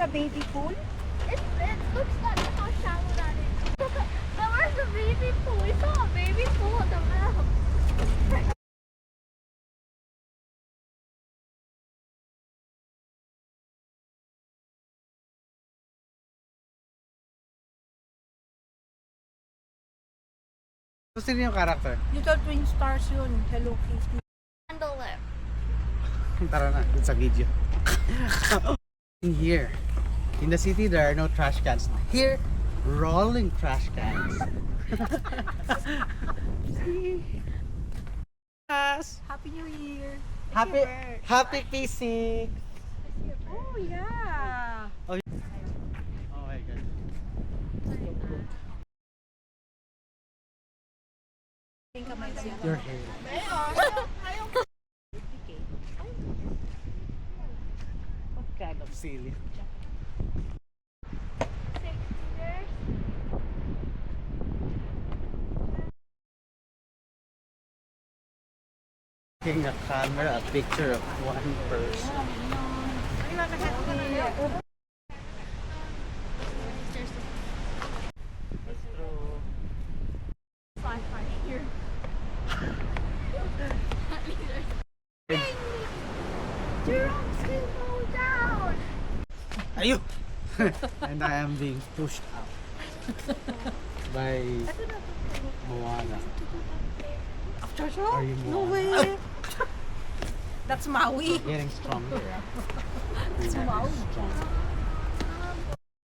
a baby pool? It looks like how shallow that is. There was a baby pool. We saw a baby pool on the map. Gusto niyo yung character? Little twin stars yun. Hello Kitty. On the left. Tara na, dun sa video. In here, in the city, there are no trash cans. Here, rolling trash cans. Yes. Happy New Year. Happy P6. Oh yeah. Oh my God. Your hair. What kind of silly? Taking a camera, a picture of one person. Jerome's gonna go down. Ayun! And I am being pushed out by Moana. Are you No Moana? way. That's Maui. Getting stronger. It's Maui. Stronger.